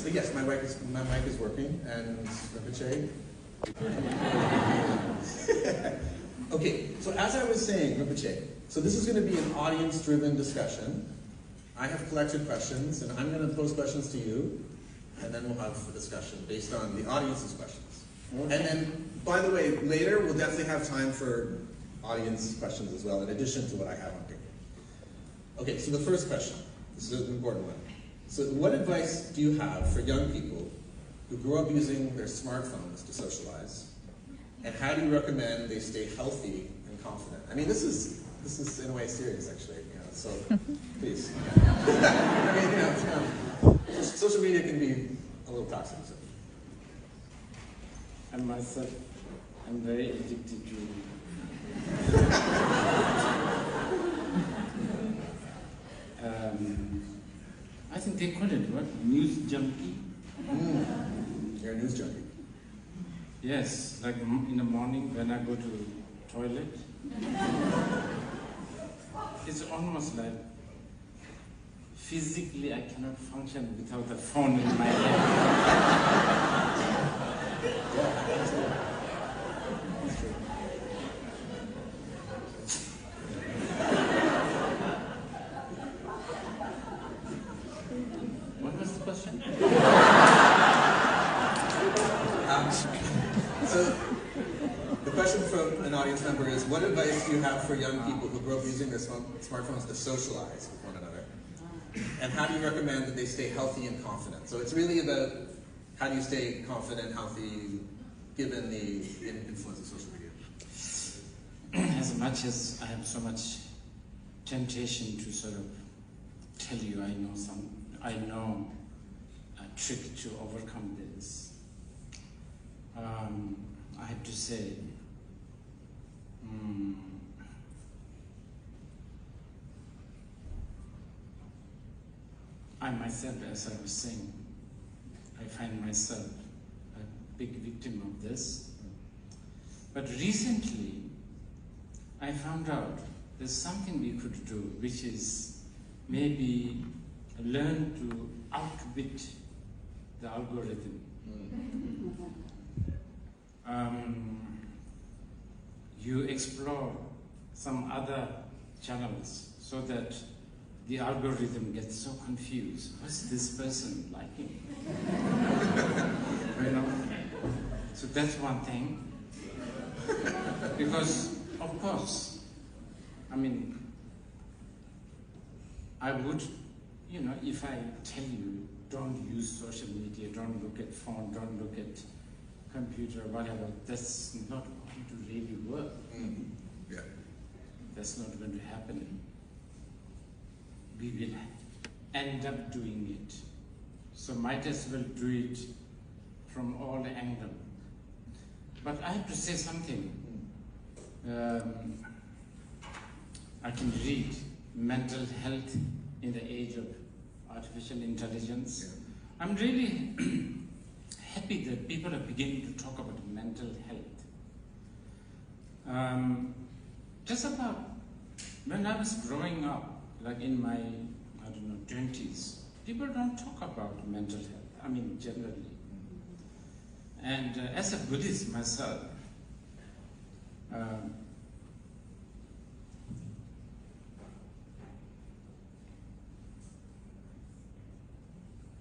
So yes, my mic is working, and Rinpoche. Okay, so as I was saying, Rinpoche, so this is going to be an audience-driven discussion. I have collected questions, and I'm going to pose questions to you, and then we'll have a discussion based on the audience's questions. Okay. And then, by the way, later we'll definitely have time for audience questions as well, in addition to what I have on paper. Okay, so the first question, this is an important one. So what advice do you have for young people who grew up using their smartphones to socialize? And how do you recommend they stay healthy and confident? I mean, this is in a way serious, actually. You know, so please. I mean, you know, social media can be a little toxic. So. And myself, I'm very addicted to I think they call it what? News junkie? You're a news junkie. Yes, like in the morning when I go to the toilet. It's almost like physically I cannot function without the phone in my hand. Yeah, that's true. That's true. What was the question? So the question from an audience member is, what advice do you have for young people who grew up using their smartphones to socialize with one another? And how do you recommend that they stay healthy and confident? So it's really about how do you stay confident, healthy, given the influence of social media? As much as I have so much temptation to sort of tell you I know a trick to overcome this, I have to say, I myself, as I was saying, I find myself a big victim of this. But recently, I found out there's something we could do, which is maybe learn to outwit the algorithm. You explore some other channels so that the algorithm gets so confused. What's this person liking? You know? So that's one thing. Because, of course, I mean, I would, you know, if I tell you, don't use social media, don't look at phone, don't look at computer, whatever, that's not going to really work. Yeah. That's not going to happen. We will end up doing it. So might as well do it from all angles. But I have to say something. I can read mental health in the age of artificial intelligence. Yeah. I'm really happy that people are beginning to talk about mental health. Just about when I was growing up, like in my, 20s, people don't talk about mental health, I mean, generally. And as a Buddhist myself,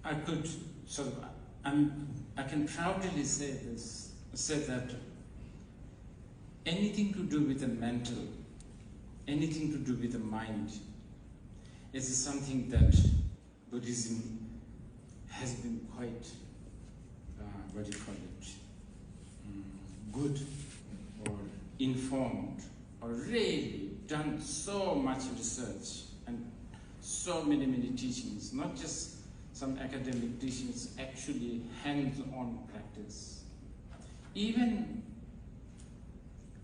I could sort of, I can proudly say that anything to do with the mental, anything to do with the mind, is something that Buddhism has been quite, good or informed, or really done so much research and so many teachings, not just some academic teachings, actually hands-on practice. Even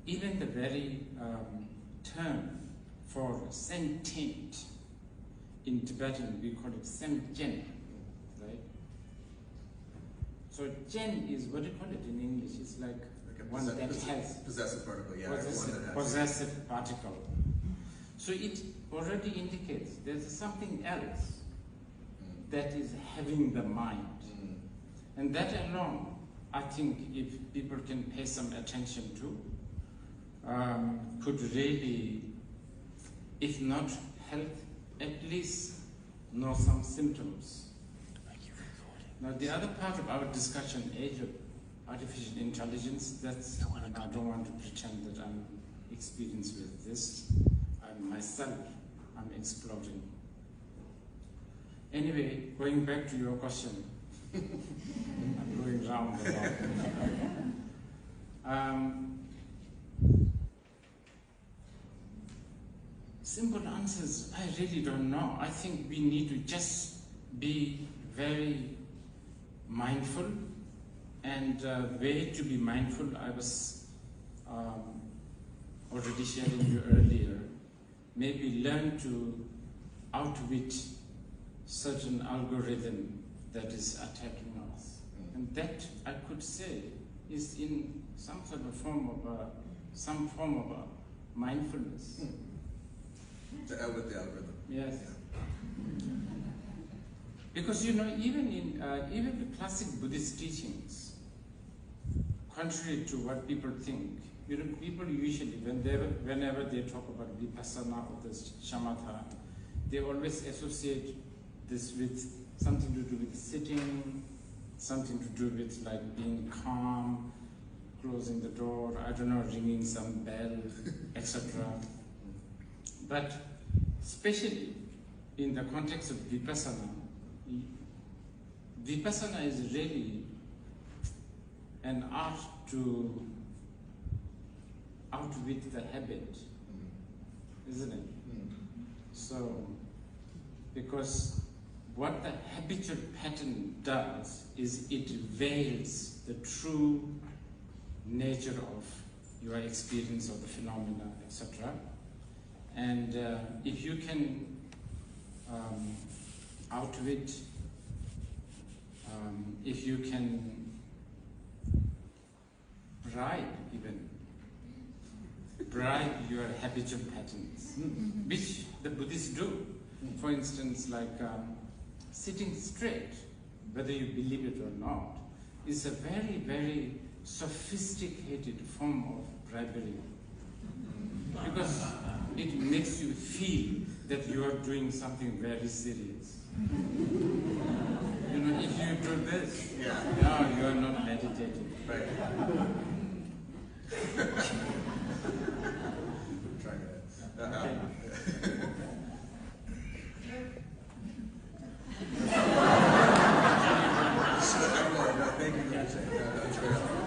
the very term for sentient, in Tibetan we call it sem-jen, right? So jen is, what do you call it in English? It's like one that has possessive particle, yeah. Possessive particle. So it already indicates there's something else. that is having the mind. And that alone, I think if people can pay some attention to, could really, if not help, at least know some symptoms. Now the other part of our discussion, age of artificial intelligence, that's, and I don't want to pretend that I'm experienced with this. I'm exploring. Anyway, going back to your question, I'm going round about. Simple answers, I really don't know. I think we need to just be very mindful, and way to be mindful, I was already sharing you earlier. Maybe learn to outwit certain algorithm that is attacking us. And that, I could say, is in some sort of form of mindfulness. To outwit the algorithm. Yes. Yeah. Because even in even the classic Buddhist teachings, contrary to what people think, people usually, whenever they talk about vipassana or the shamatha, they always associate this with something to do with sitting, something to do with like being calm, closing the door, I don't know, ringing some bell, etc. But especially in the context of vipassana, vipassana is really an art to outwit the habit, isn't it? So, because what the habitual pattern does is it veils the true nature of your experience of the phenomena, etc. And if you can outwit, if you can bribe your habitual patterns, which the Buddhists do. For instance, like sitting straight, whether you believe it or not, is a very, very sophisticated form of bribery. Because it makes you feel that you are doing something very serious. If you do this, no, you are not meditating. Right. Trying it. Okay. Thank you for saying that. That's very helpful.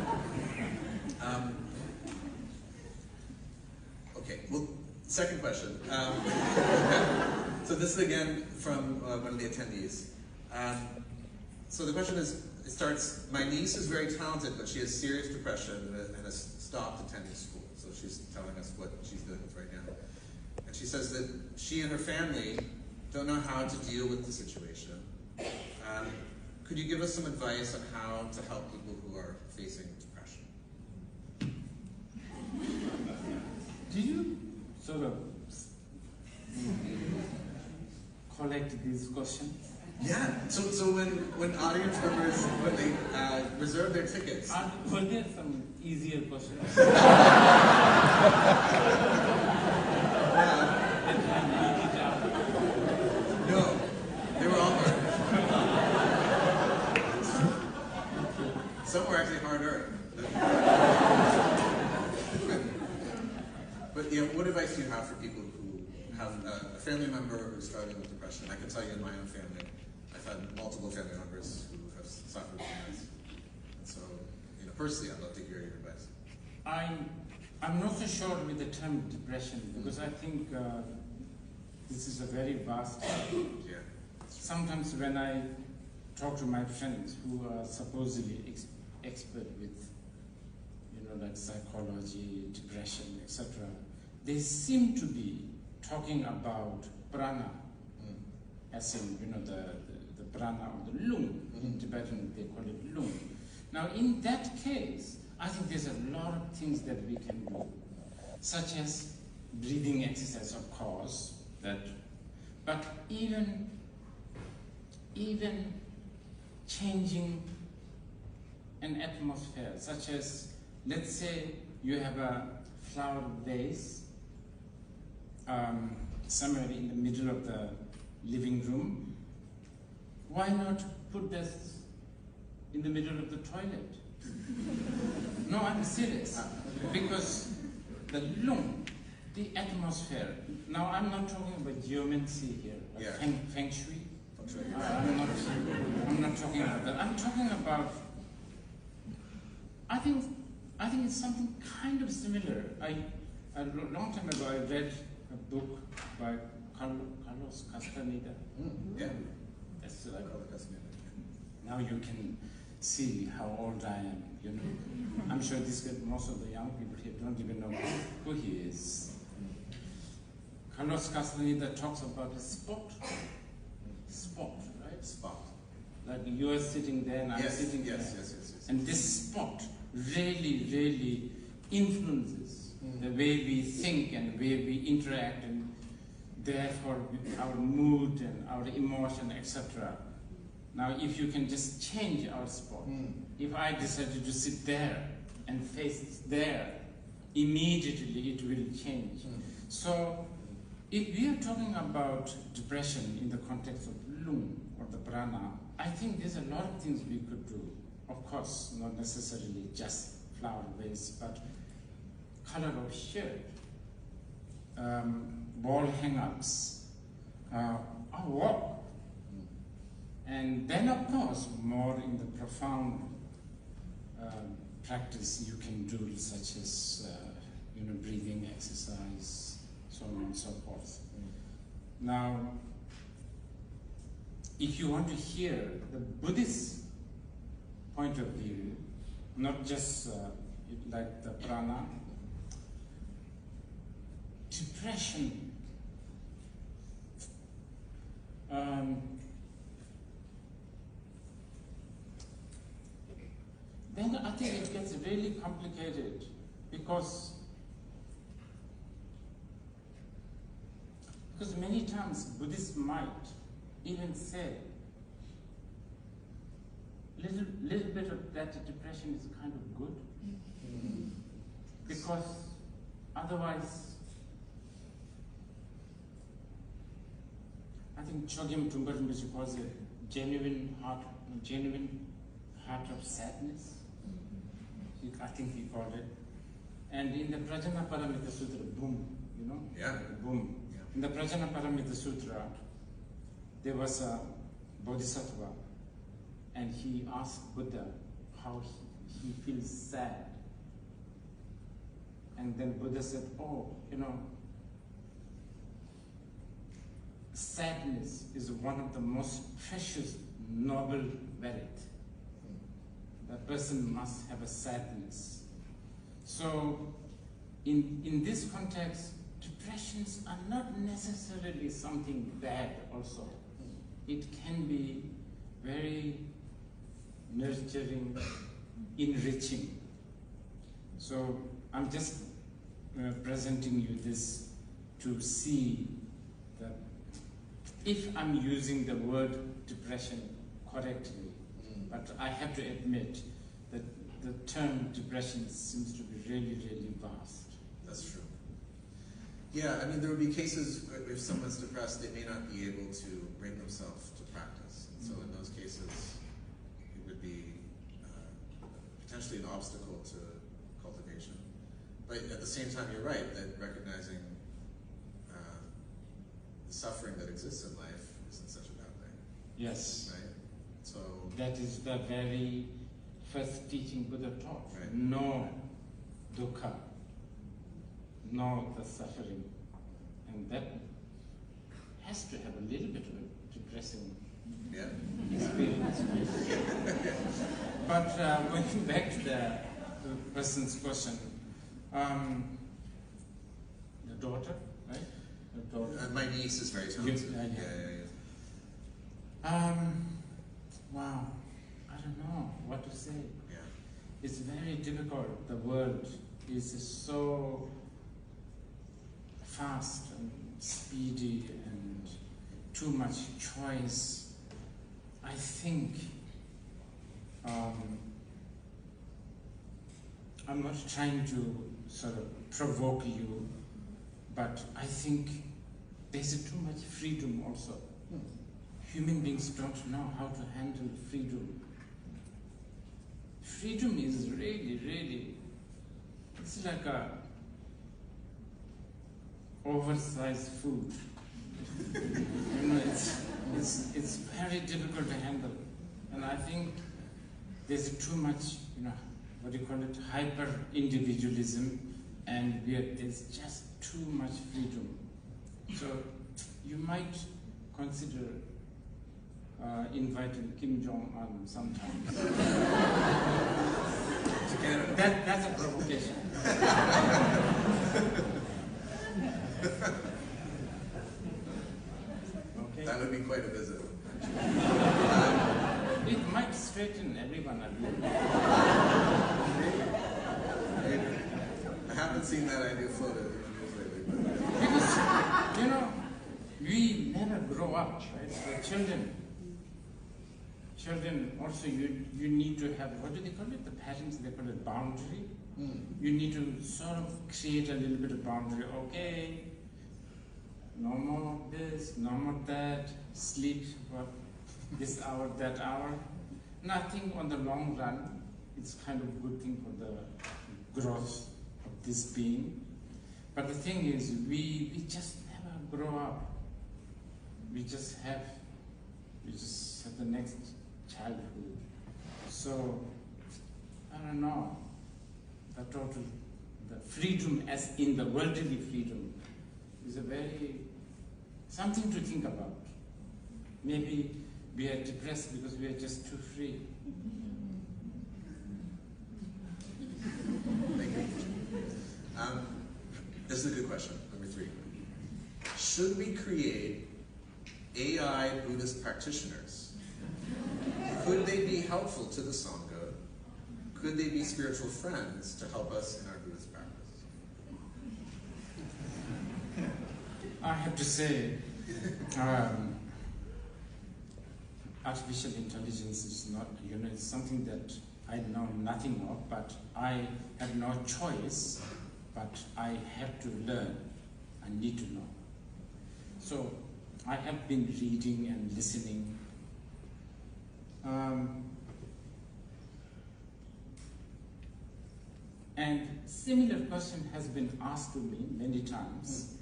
Okay, well, second question. So this is again from one of the attendees. So the question is, it starts, my niece is very talented, but she has serious depression and has stopped attending school. So she's telling us what she's dealing with right now. And she says that she and her family don't know how to deal with the situation. Could you give us some advice on how to help people who are facing depression? Do you sort of collect these questions? Yeah. So when audience members, when they reserve their tickets, Were there some easier questions? No, they were all hard. Some were actually harder. But what advice do you have for people who have a family member who's struggling with depression? I can tell you in my own family, I've had multiple family members who have suffered from this. And so, personally, I'd love to hear your advice. I'm not so sure with the term depression, because I think this is a very vast topic. Yeah. Sometimes when I talk to my friends who are supposedly expert with, like psychology, depression, etc., they seem to be talking about prana, as in, the prana or the lung. In Tibetan, they call it lung. Now, in that case, I think there's a lot of things that we can do, such as breathing exercise, of course, but even even changing an atmosphere, such as, let's say you have a flower vase somewhere in the middle of the living room. Why not put this in the middle of the toilet? No, I'm serious. Because the lung, the atmosphere, now I'm not talking about geomancy here, Yeah. feng shui. I'm not talking about that. I'm talking about, I think it's something kind of similar. A long time ago, I read a book by Carlos Castaneda. Yeah. That's like, now you can see how old I am, you know. I'm sure most of the young people here don't even know who he is. Carlos Castaneda talks about a spot, right? Spot. Like you are sitting there and I'm sitting there. Yes. And this spot really influences the way we think and the way we interact, and therefore our mood and our emotion, etc. Now, if you can just change our spot, if I decided to sit there and face there, immediately it will change. So, if we are talking about depression in the context of lung or the prana, I think there's a lot of things we could do. Of course, not necessarily just flower vase, but color of shirt, wall hang-ups, a walk. And then, of course, more in the profound practice you can do, such as breathing exercise, so on and so forth. Now, if you want to hear the Buddhist point of view, not just like the prana, depression. Then I think it gets really complicated, because many times Buddhists might even say little bit of that depression is kind of good, because otherwise, I think Chogyam Trungpa Rinpoche calls it genuine heart of sadness. I think he called it. And in the Prajnaparamita Sutra, boom, boom. Yeah. In the Prajnaparamita Sutra, there was a bodhisattva, and he asked Buddha how he feels sad. And then Buddha said, sadness is one of the most precious, noble merit. The person must have a sadness. So, in this context, depressions are not necessarily something bad also. It can be very nurturing, enriching. So, I'm just presenting you this to see that if I'm using the word depression correctly, but I have to admit that the term depression seems to be really vast. That's true. Yeah, I mean, there would be cases where if someone's depressed, they may not be able to bring themselves to practice. And so in those cases, it would be potentially an obstacle to cultivation. But at the same time, you're right, that recognizing the suffering that exists in life isn't such a bad thing. Yes. Right? So that is the very first teaching Buddha taught. Right. No dukkha, no the suffering. And that has to have a little bit of a depressing experience. But going back to the person's question, the daughter, right? The daughter. my niece is very talented. Wow, I don't know what to say. Yeah. It's very difficult. The world is so fast and speedy and too much choice. I think I'm not trying to sort of provoke you, but I think there's too much freedom also. Human beings don't know how to handle freedom. Freedom is really, it's like a oversized food. You know, it's very difficult to handle. And I think there's too much, you know, what do you call it, hyper-individualism, and there's just too much freedom. So you might consider inviting Kim Jong-un sometime. That's a provocation. Okay. That would be quite a visit. It might straighten everyone a little. I haven't seen that idea floated in the news lately. But Because, you know, we never grow up, right? The children also, you need to have, what do they call it? The parents, they call it boundary. You need to sort of create a little bit of boundary. Okay, no more this, no more that, sleep for this hour, that hour. Nothing on the long run. It's kind of a good thing for the growth of this being. But the thing is, we just never grow up. We just have the next childhood. So, I don't know, the freedom as in the worldly freedom is something to think about. Maybe we are depressed because we are just too free. thank you. This is a good question, number 3. Should we create AI Buddhist practitioners? Could they be helpful to the Sangha? Could they be spiritual friends to help us in our Buddhist practice? I have to say, artificial intelligence is not, it's something that I know nothing of, but I have no choice, but I have to learn. I need to know. So I have been reading and listening. And similar question has been asked to me many times.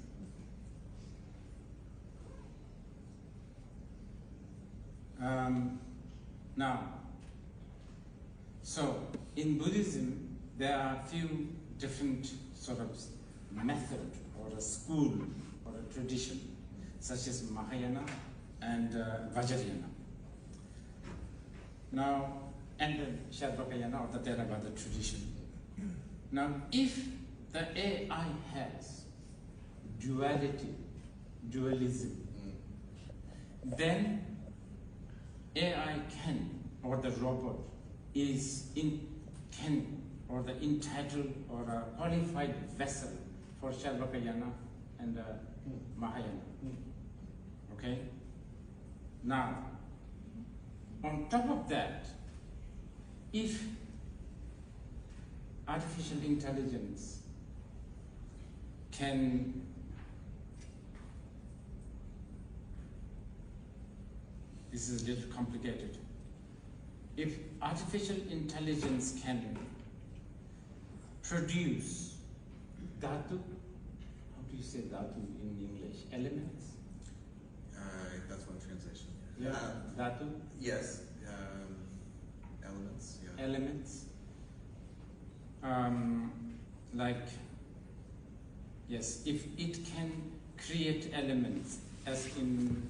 Now, so in Buddhism, there are a few different sort of method or a school or a tradition, such as Mahayana and Vajrayana. Now, and the Sherpakayana or the Theravada tradition. Now, if the AI has dualism, then AI can, or the robot or the entitled or a qualified vessel for Sherpakayana and Mahayana. Okay? Now, on top of that, if artificial intelligence can this is a little complicated. If artificial intelligence can produce dhatu, how do you say dhatu in English? Elements? That's one translation. Yeah, dhatu? Yes. Elements. Yeah. Elements. Like, yes, if it can create elements, as in,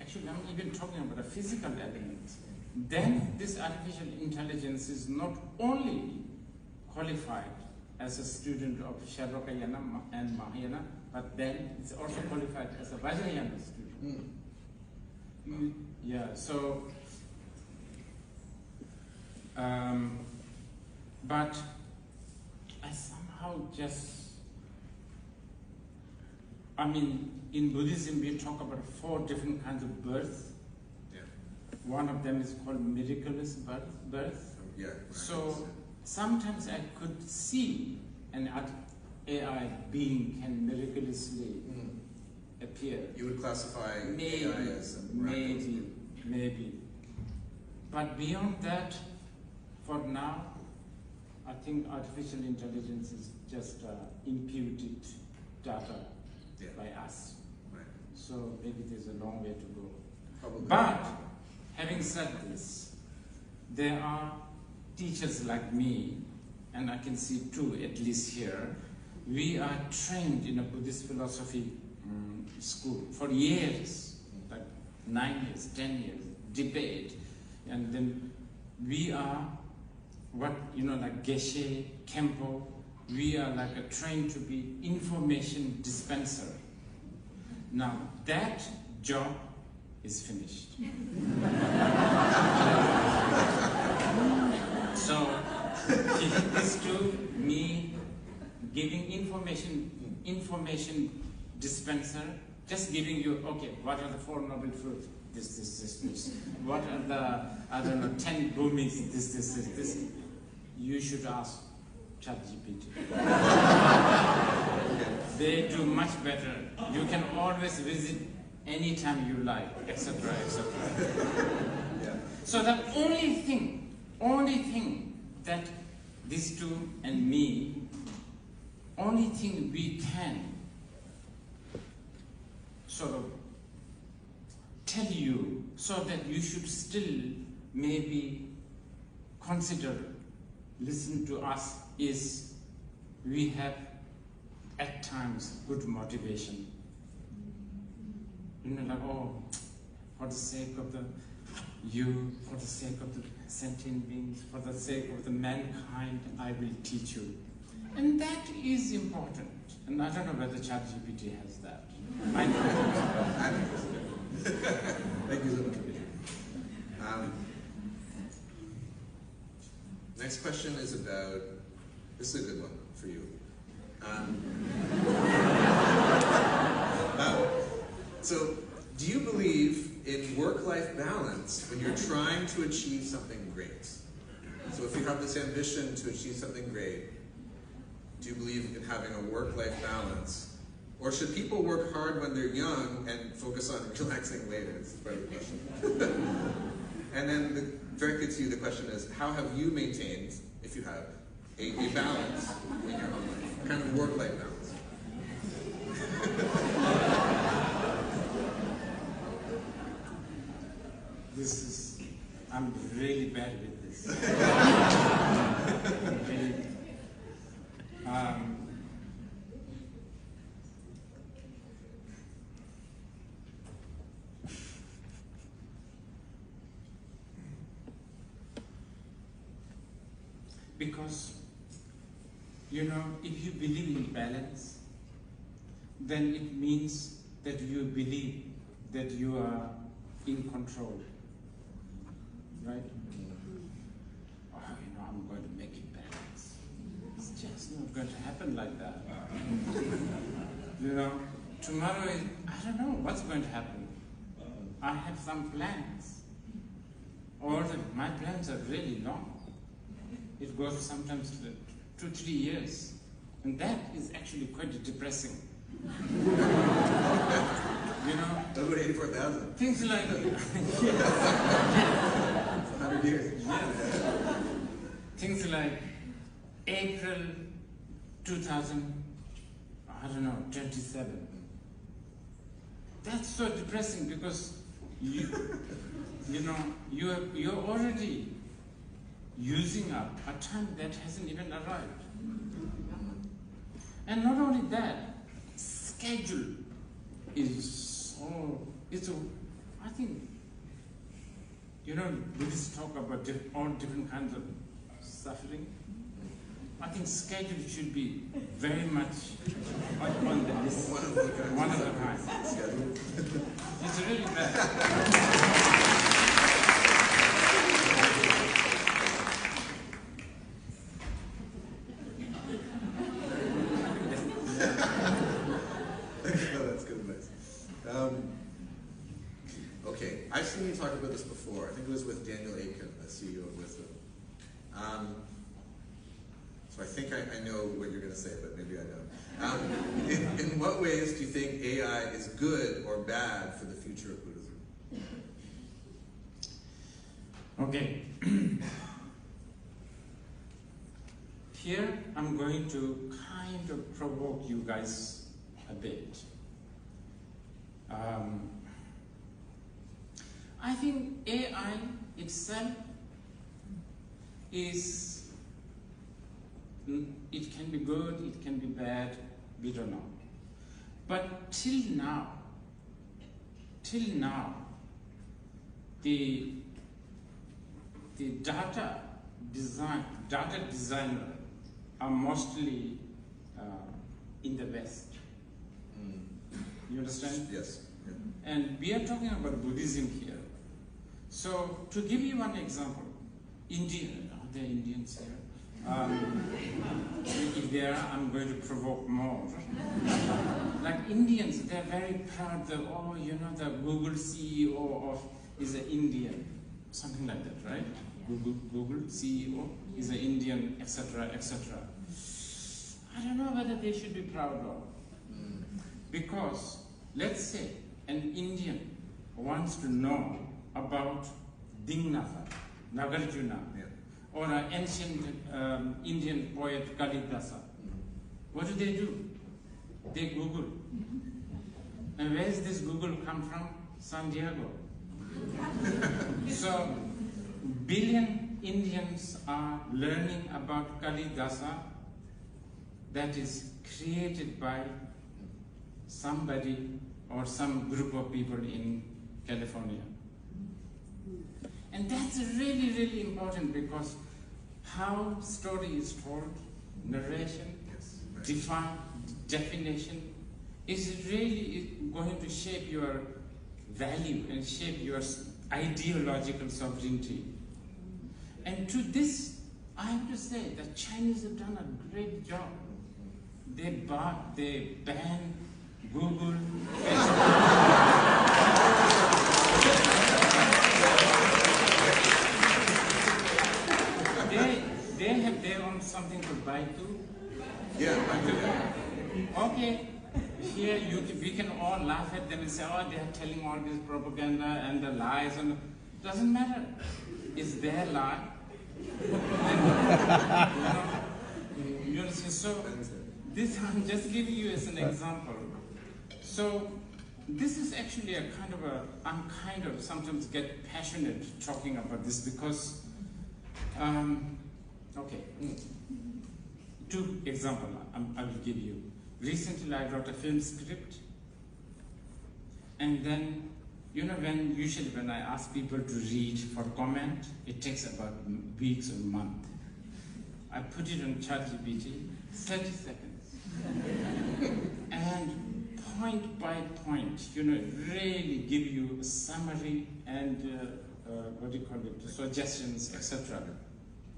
actually I'm even talking about a physical element, then this artificial intelligence is not only qualified as a student of Sherpakayana and Mahayana, but then it's also qualified as a Vajrayana student. Yeah, so, but I somehow just, in Buddhism we talk about 4 different kinds of birth. Yeah. One of them is called miraculous birth. Yeah. So sometimes I could see an AI being can miraculously appear. You would classify Maybe, AI as a miraculous maybe. But beyond that, for now, I think artificial intelligence is just imputed data by us. Right. So maybe there's a long way to go. Probably. But having said this, there are teachers like me, and I can see 2 at least here. We are trained in a Buddhist philosophy school for years, like 9 years, 10 years, debate, and then we are what, like Geshe, Kempo, we are like trained to be information dispenser. Now that job is finished. So it is to me giving information dispenser, just giving you, okay, what are the 4 noble fruits? This. What are the, 10 bhumis? This. You should ask ChatGPT. They do much better. You can always visit anytime you like, etc., etc. Yeah. So the only thing that these 2 and me, only thing we can sort of tell you so that you should still maybe consider, listen to us, is we have at times good motivation. Like, oh, for the sake of the you, for the sake of the sentient beings, for the sake of the mankind, I will teach you. And that is important. And I don't know whether ChatGPT has that. I know. Thank you so much. Next question is about, this is a good one for you. So, do you believe in work-life balance when you're trying to achieve something great? So if you have this ambition to achieve something great, do you believe in having a work-life balance? Or should people work hard when they're young and focus on relaxing later? This is part of the question. And then directly to you, the question is, how have you maintained, if you have, a balance in your own life? A kind of work-life balance? I'm really bad with this. Really, because, if you believe in balance, then it means that you believe that you are in control. Right? Oh, I'm going to make it balance. It's just not going to happen like that. Tomorrow is, I don't know what's going to happen. I have some plans. Or my plans are really long. It goes sometimes to 2-3 years. And that is actually quite depressing. Over 84,000. Things like 100 years. Things like April 2027. That's so depressing because you're already using up a time that hasn't even arrived. And not only that, schedule is I think, Buddhists talk about all different kinds of suffering. I think schedule should be very much on the list. One of the kinds. It's really bad. No, that's good advice. So I think I know what you're going to say, but maybe I don't. In what ways do you think AI is good or bad for the future of Buddhism? Okay. Here I'm going to kind of provoke you guys a bit. I think AI itself is, it can be good, it can be bad, we don't know. But till now, the data designer are mostly in the West. You understand? Yes. Yeah. And we are talking about Buddhism here. So, to give you one example, are there Indians here? If there are, I'm going to provoke more. Like Indians, they're very proud that, oh, you know, the Google CEO is an Indian. Something like that, right? Google CEO is an Indian, etc., etc. I don't know whether they should be proud of. Because, let's say, an Indian wants to know about Dingnatha, Nagarjuna, or an ancient Indian poet Kalidasa. What do? They Google. And where does this Google come from? San Diego. So, billion Indians are learning about Kalidasa that is created by somebody or some group of people in California. And that's really, really important because how story is told, narration, definition, is really going to shape your value and shape your ideological sovereignty. And to this, I have to say that Chinese have done a great job. They ban Google, they have their own something to buy too. Yeah, Okay, here we can all laugh at them and say, oh, they are telling all this propaganda and the lies, and doesn't matter. It's their lie. And, you understand? So this I'm just giving you as an example. So this is actually I'm kind of sometimes get passionate talking about this because, okay, two examples I will give you. Recently I wrote a film script, and then, you know, usually when I ask people to read for comment, it takes about weeks or months. I put it on ChatGPT, 30 seconds. And point by point, you know, really give you a summary and, suggestions, etc.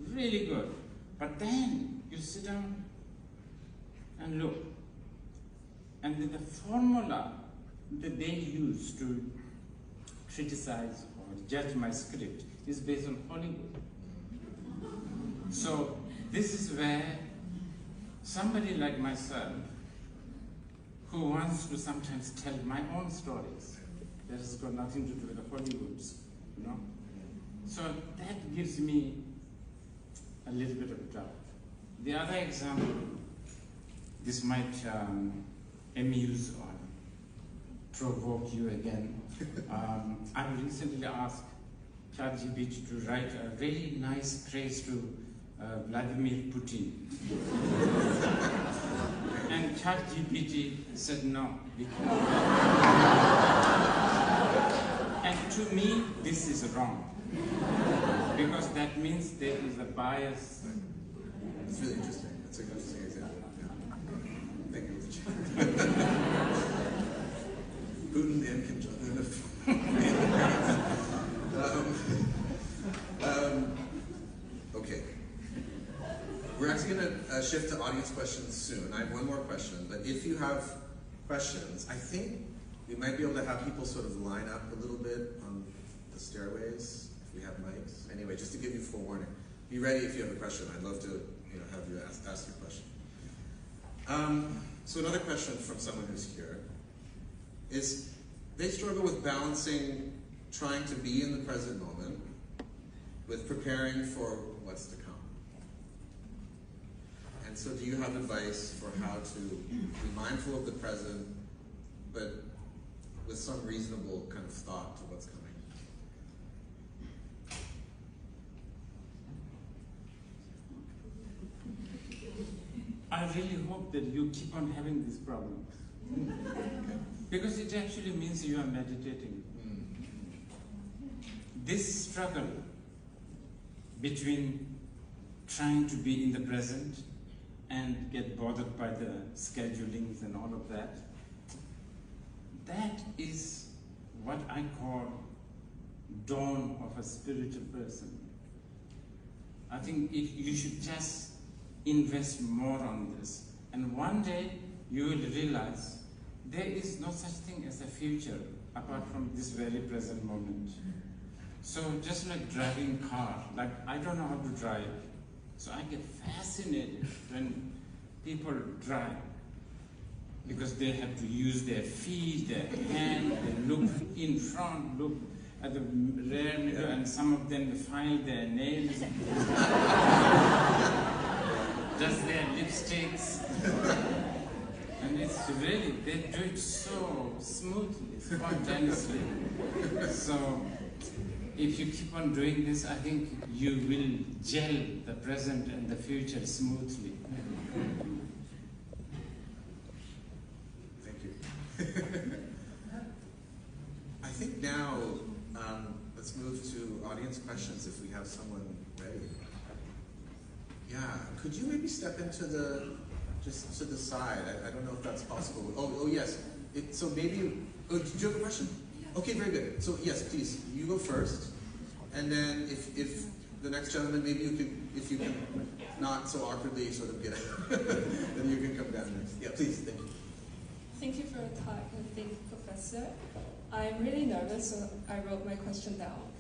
Really good. But then you sit down and look. And then the formula that they use to criticize or judge my script is based on Hollywood. So this is where somebody like myself, who wants to sometimes tell my own stories, that has got nothing to do with the Hollywoods, you know. So that gives me a little bit of doubt. The other example, this might amuse or provoke you again. I recently asked ChatGPT to write a really nice praise to Vladimir Putin. And ChatGPT said no. And to me, this is wrong. Because that means there is a bias. It's really interesting. It's an interesting example. Yeah. Thank you. Putin and Kim Jong-un. Okay. We're actually going to shift to audience questions soon. I have one more question, but if you have questions, I think we might be able to have people sort of line up a little bit on the stairways if we have mics. Anyway, just to give you forewarning. be ready if you have a question. I'd love to have you ask your question. So another question from someone who's here is, they struggle with balancing trying to be in the present moment with preparing for what's to come. And so do you have advice for how to be mindful of the present, but with some reasonable kind of thought to what's coming? I really hope that you keep on having this problem. Because it actually means you are meditating. This struggle between trying to be in the present and get bothered by the schedulings and all of that, that is what I call dawn of a spiritual person. I think you should just invest more on this. And one day you will realize there is no such thing as a future apart from this very present moment. So just like driving a car, like I don't know how to drive, so I get fascinated when people drive, because they have to use their feet, their hand, they look in front, look at the rear mirror, and some of them file their nails, does their lipsticks, and it's really, they do it so smoothly, spontaneously. So if you keep on doing this, I think you will gel the present and the future smoothly. Thank you. I think now, let's move to audience questions if we have someone ready. Yeah, could you maybe step into just to the side? I don't know if that's possible. Oh yes. So maybe, do you have a question? Okay, very good. So yes, please, you go first, and then if the next gentleman, maybe you can, if you can not so awkwardly sort of get out, then you can come down next. Yeah, please, thank you. Thank you for your talk, and thank you, Professor. I'm really nervous, so I wrote my question down.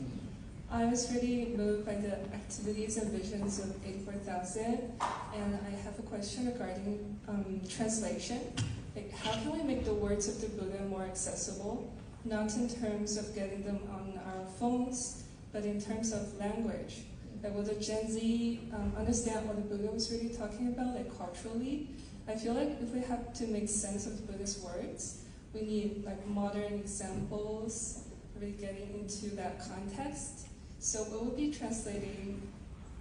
I was really moved by the activities and visions of 84,000, and I have a question regarding translation. Like, how can we make the words of the Buddha more accessible? Not in terms of getting them on our phones, but in terms of language. Like, will the Gen Z understand what the Buddha was really talking about, like culturally? I feel like if we have to make sense of the Buddha's words, we need like modern examples, really getting into that context. So we will be translating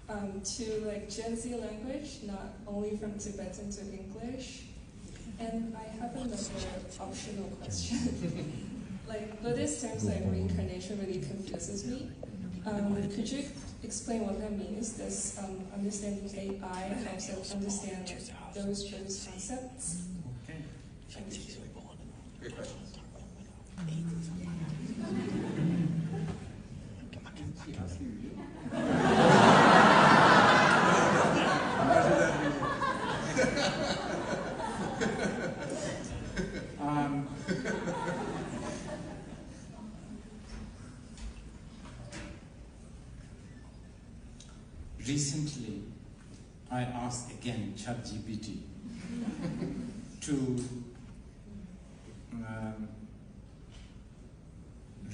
to like Gen Z language, not only from Tibetan to English. And I have another optional question. Like Buddhist terms like reincarnation really confuses me. Could you explain what that means? Does understanding AI helps us understand those Buddhist concepts? Okay. Thank you. Great question. She asking you? Recently, I asked again ChatGPT to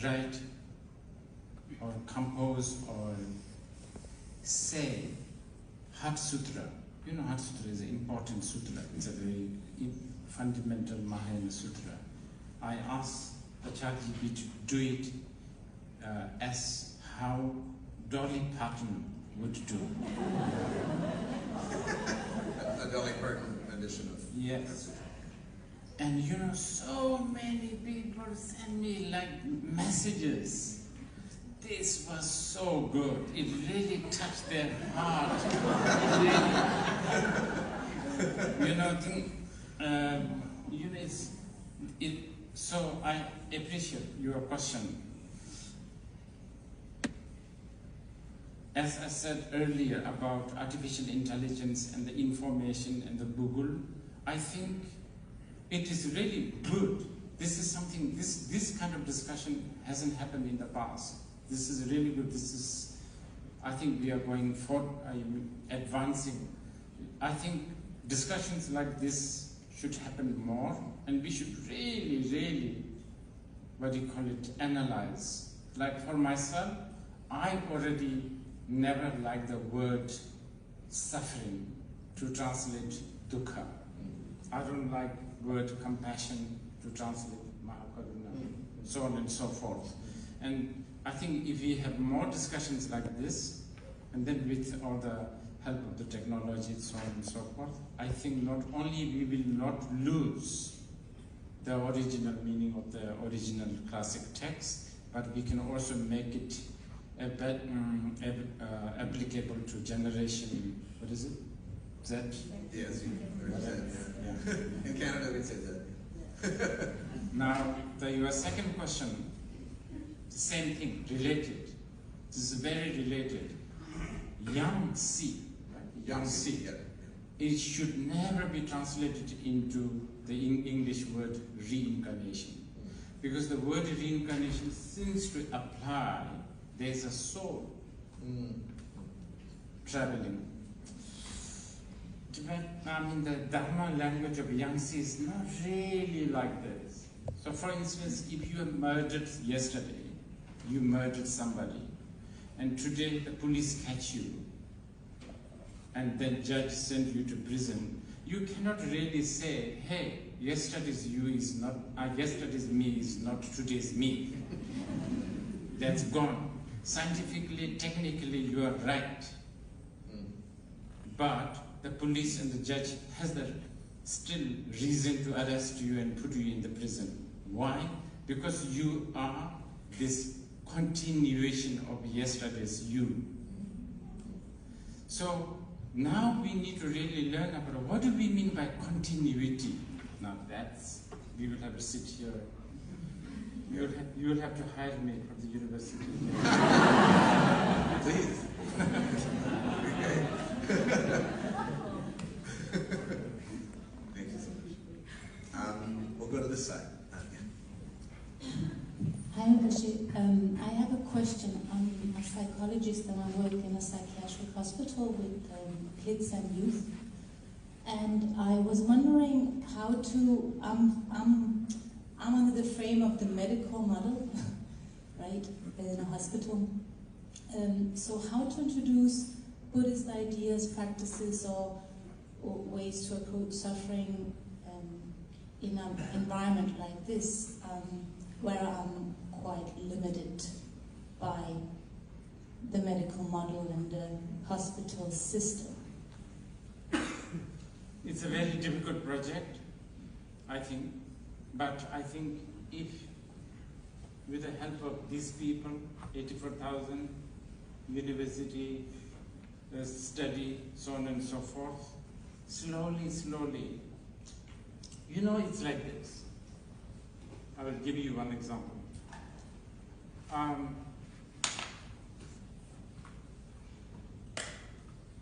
write or compose or say Heart Sutra. You know, Heart Sutra is an important sutra. It's a very fundamental Mahayana sutra. I asked the ChatGPT to do it as how Dolly Parton would do. A Dolly Parton edition of Yes. And you know, so many people send me like messages. This was so good. It really touched their heart. Really, you know, so I appreciate your question. As I said earlier about artificial intelligence and the information and the Google, I think it is really good. This is something, this kind of discussion hasn't happened in the past. This is really good. This is I think we are going forward, advancing. I think discussions like this should happen more, and we should really, what do you call it, analyze. Like for myself, I already never liked the word suffering to translate dukkha. I don't like word compassion to translate mahakaruna, so on and so forth. And I think if we have more discussions like this, and then with all the help of the technology, so on and so forth, I think not only we will not lose the original meaning of the original classic text, but we can also make it applicable to generation, what is it? Z? Yes, yeah. In Canada we say that. Now, your second question, the same thing, related. This is very related. Yangtze, right? Yangtze. Yeah. It should never be translated into the English word reincarnation. Because the word reincarnation seems to apply, there's a soul traveling. I mean, the Dharma language of Yangtze is not really like this. So for instance, if you murdered yesterday, you murdered somebody, and today the police catch you, and then judge send you to prison, you cannot really say, hey, yesterday's you is not, yesterday's me is not today's me. That's gone. Scientifically, technically, you are right. But the police and the judge has the still reason to arrest you and put you in the prison. Why? Because you are this continuation of yesterday's you. So now we need to really learn about what do we mean by continuity. Now that's, we will have to sit here. You will have to hire me from the university. Please. Thank you so much. We'll go to this side. Hi, Rinpoche. I have a question. I'm a psychologist and I work in a psychiatric hospital with kids and youth. And I was wondering how to, I'm under the frame of the medical model, right, in a hospital. So how to introduce Buddhist ideas, practices, or ways to approach suffering in an environment like this, where I'm quite limited by the medical model and the hospital system. It's a very difficult project, I think. But I think if, with the help of these people, 84,000, university, study, so on and so forth, slowly, you know, it's like this. I will give you one example.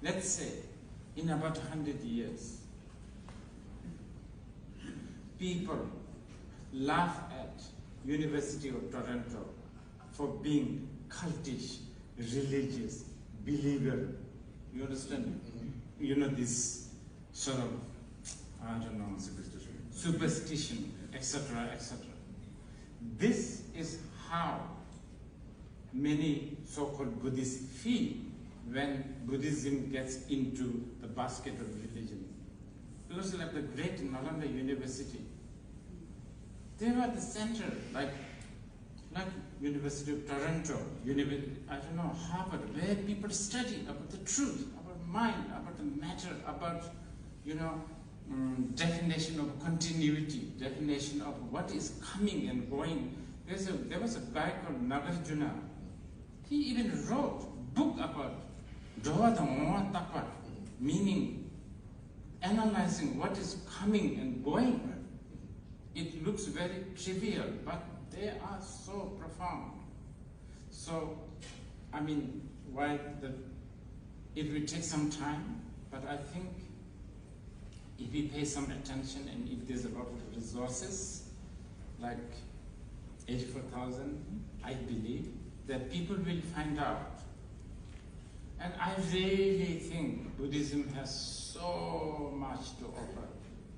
Let's say, in about 100 years, people laugh at University of Toronto for being cultish, religious, believer. You understand? You know, this sort of, I don't know, superstition, etc., etc. This is how many so-called Buddhists feel when Buddhism gets into the basket of religion. Because like the great Nalanda University, they were the center, like University of Toronto, I don't know, Harvard, where people study about the truth, about mind, about the matter, about, you know, definition of continuity, definition of what is coming and going. There was a guy called Nagarjuna. He even wrote a book about Dhowa Tapa, meaning analyzing what is coming and going. It looks very trivial, but they are so profound. So, I mean, it will take some time, but I think if we pay some attention and if there's a lot of resources, like 84,000, I believe that people will find out And I really think Buddhism has so much to offer,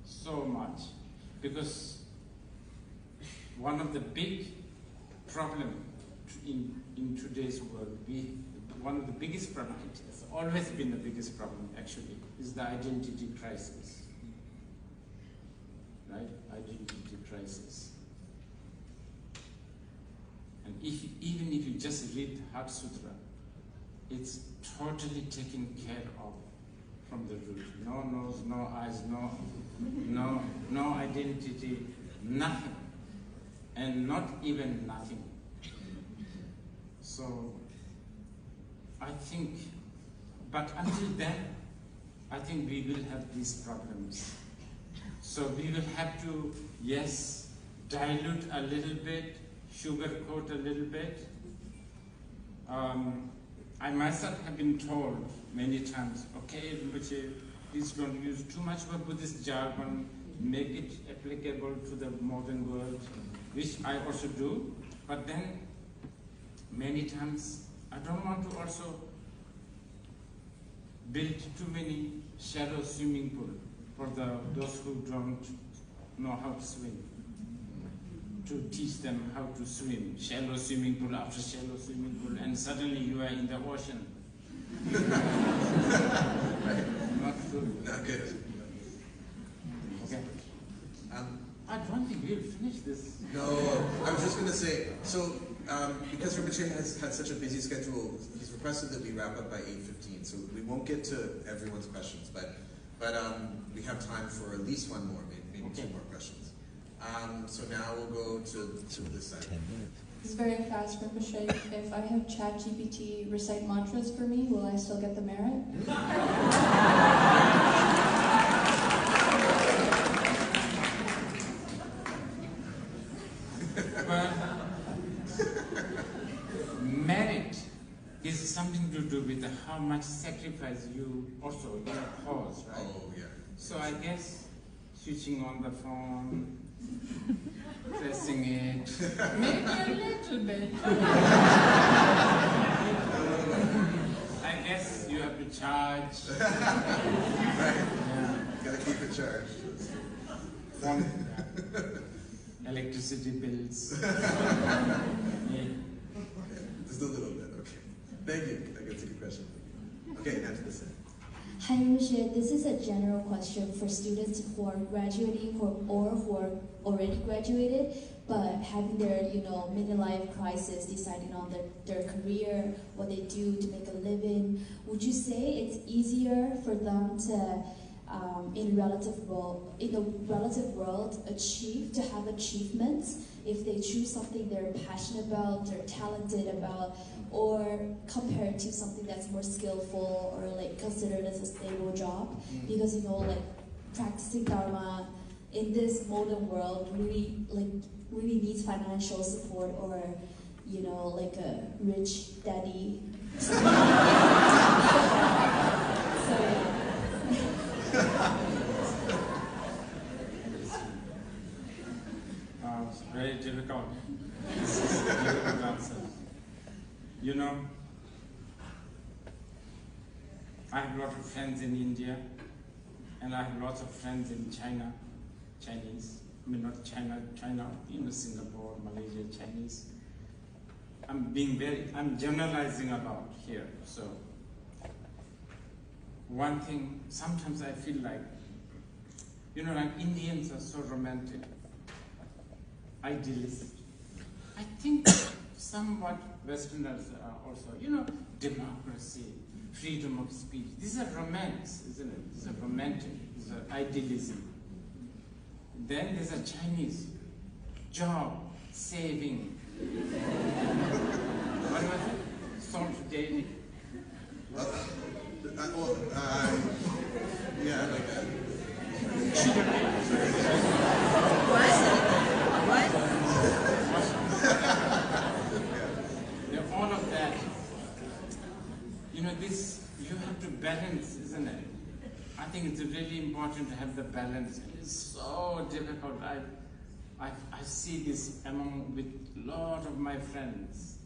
so much. Because one of the big problems in today's world, one of the biggest problems, it has always been the biggest problem actually, is the identity crisis. Right? Identity crisis. And even if you just read Heart Sutra, it's totally taken care of from the root. No nose, no eyes, no identity, nothing. And not even nothing. So, I think, but until then, I think we will have these problems. So we will have to, yes, dilute a little bit, sugarcoat a little bit. I myself have been told many times, okay, Rinpoche, please don't use too much of a Buddhist jargon, make it applicable to the modern world, which I also do, but then many times I don't want to also build too many shallow swimming pool for those who don't know how to swim. To teach them how to swim, shallow swimming pool after shallow swimming pool, and suddenly you are in the ocean. Not good. Not good. Okay. I don't think we'll finish this. No, I was just going to say, so because Rinpoche has had such a busy schedule, he's requested that we wrap up by 8:15, so we won't get to everyone's questions, but we have time for at least one more, maybe okay. 2 more questions. So now we'll go to this side. 10 minutes. It's very fast, Rinpoche. If I have ChatGPT recite mantras for me, will I still get the merit? Well, merit is something to do with how much sacrifice you also cause, right? Oh, yeah. So I guess switching on the phone, pressing it, maybe a little bit. I guess you have to charge. Right. Yeah. Gotta keep it charged. Electricity bills. Yeah. Just a little bit, okay. Thank you. I got a good question. Okay, now to this end. Hi, Rinpoche. This is a general question for students who are graduating or who are already graduated, but having their, midlife crisis, deciding on their career, what they do to make a living. Would you say it's easier for them to, in the relative world, to have achievements if they choose something they're passionate about, they're talented about, or compared to something that's more skillful or considered as a stable job? Because practicing Dharma in this modern world really needs financial support, or a rich daddy. So yeah. It's very difficult. Difficult answer. I have a lot of friends in India, and I have lots of friends in China, Chinese. I mean, not China, Singapore, Malaysia, Chinese. I'm generalizing a lot here. So, one thing, sometimes I feel like, Indians are so romantic, idealist. I think somewhat Westerners are also, democracy, freedom of speech. These are romance, isn't it? These are romantic, these are idealism. Then there's a Chinese, job, saving. What was it? Salt daily. Yeah, I like that. Sugar cane. All of that. This, you have to balance, isn't it? I think it's really important to have the balance. It's so difficult. I see this with a lot of my friends.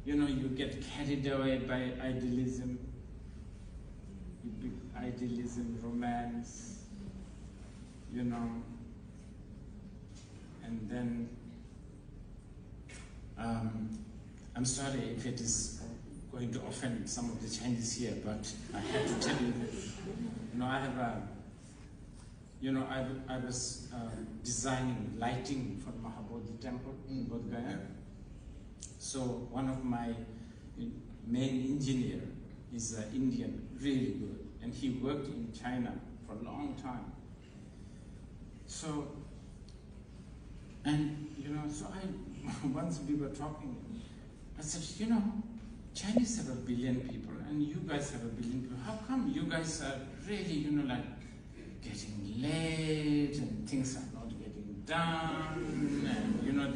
you know, you get carried away by idealism, romance, you know, and then, I'm sorry if it is going to offend some of the Chinese here, but I have to tell you that, you know, I have a, you know, I was designing lighting for Mahabodhi temple in Bodh Gaya. So one of my main engineer is an Indian, really good, and he worked in China for a long time. So, and you know, so once we were talking, I said, you know, Chinese have 1 billion people, and you guys have 1 billion people. How come you guys are really, you know, like getting late and things are not getting done, and you know,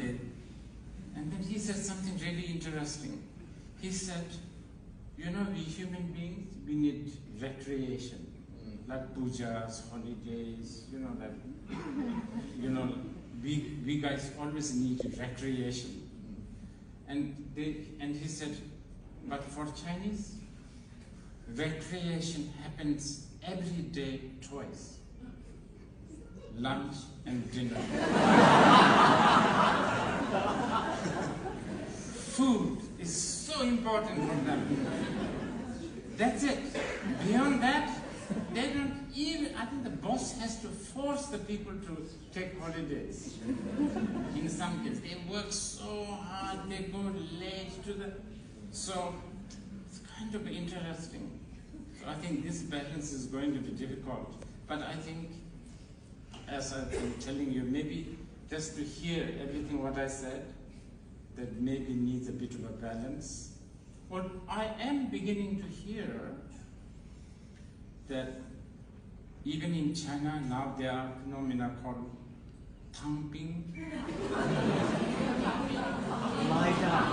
and then he said something really interesting. He said, you know, we human beings, we need recreation, like pujas, holidays, you know, like, you know, we guys always need recreation. And he said, but for Chinese, recreation happens every day twice. Lunch and dinner. Food is so important for them. That's it. Beyond that, they don't even, I think the boss has to force the people to take holidays. In some cases, they work so hard, they go late to the, so it's kind of interesting. So I think this balance is going to be difficult. But I think, as I've been telling you, maybe just to hear everything what I said, that maybe needs a bit of a balance. Well, I am beginning to hear that even in China, now there are phenomena called thumping. Lie down.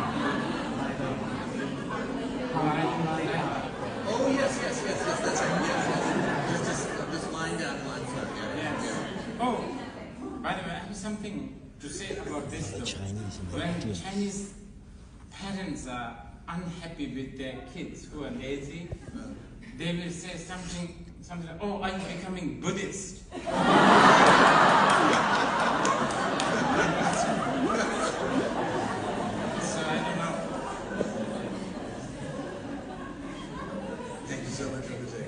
Oh, yes, that's right. Yes. Just lying down, lying flat. Yeah. Yes. Oh, by the way, I have something to say about this though. When Chinese parents are unhappy with their kids who are lazy, they will say something like, oh, I'm becoming Buddhist. So I don't know. Thank you so much, Rinpoche.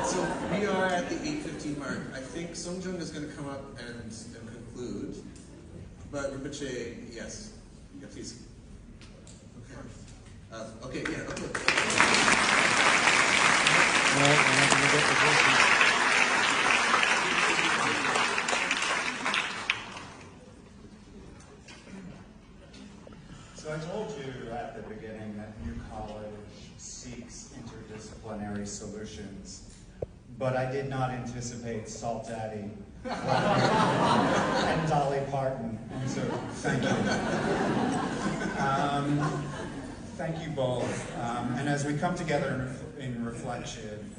So we are at the 8:15 mark. I think Songjung is going to come up and conclude. But Rinpoche, yes. Yeah, please. Okay. So I told you at the beginning that New College seeks interdisciplinary solutions, but I did not anticipate Salt Daddy and Dolly Parton, and so thank you. Thank you both. And as we come together in reflection,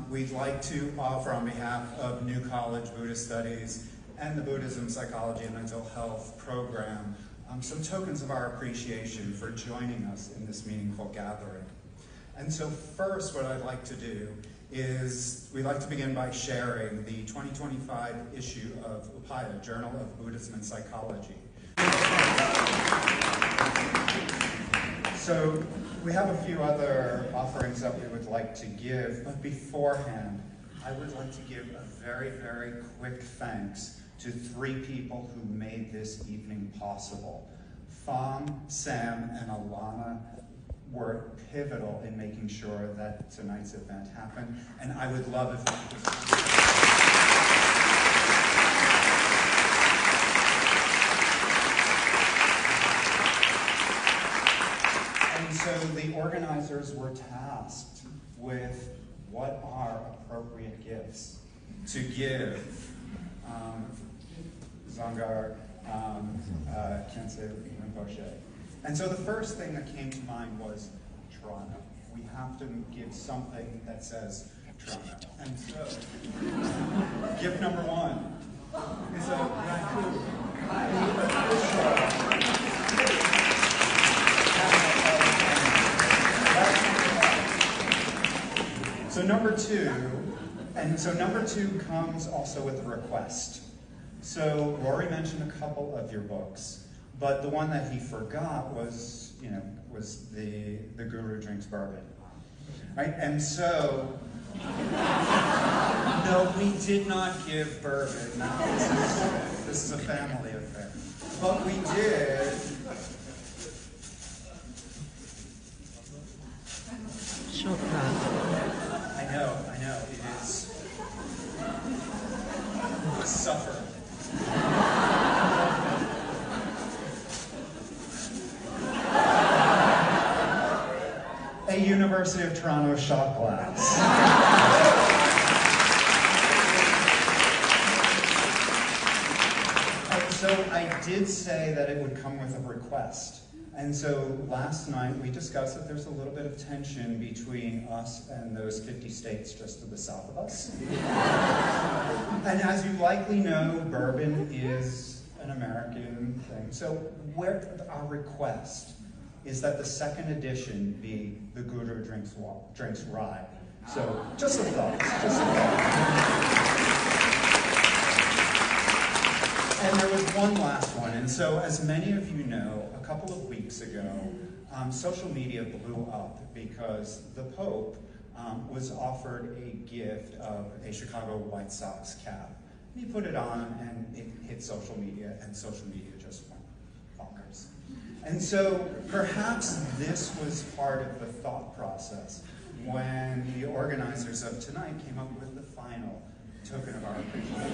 we'd like to offer on behalf of New College Buddhist Studies and the Buddhism, Psychology, and Mental Health program some tokens of our appreciation for joining us in this meaningful gathering. And so first, what I'd like to do is we'd like to begin by sharing the 2025 issue of Upaya, Journal of Buddhism and Psychology. So we have a few other offerings that we would like to give, but beforehand, I would like to give a very, very quick thanks to 3 people who made this evening possible. Fong, Sam, and Alana were pivotal in making sure that tonight's event happened, and I would love if we could just... And so the organizers were tasked with what are appropriate gifts to give Dzongsar Khyentse Rinpoche. And so the first thing that came to mind was Toronto. We have to give something that says Toronto. And so, gift number 1 is a raku. So number two comes also with a request. So Rory mentioned a couple of your books, but the one that he forgot was the Guru Drinks Bourbon. Right? And so, no, we did not give bourbon. No, this is a family affair. But we did. Chocolate. I know, it is. Suffer. A University of Toronto shot glass. And so I did say that it would come with a request. And so last night we discussed that there's a little bit of tension between us and those 50 states just to the south of us. And as you likely know, bourbon is an American thing. So our request is that the second edition be the Guru Drinks Rye. So just some thoughts, And there was one last one. And so as many of you know, a couple of weeks ago, social media blew up because the Pope was offered a gift of a Chicago White Sox cap. And he put it on and it hit social media, and social media just went bonkers. And so perhaps this was part of the thought process when the organizers of tonight came up with the final token of our appreciation.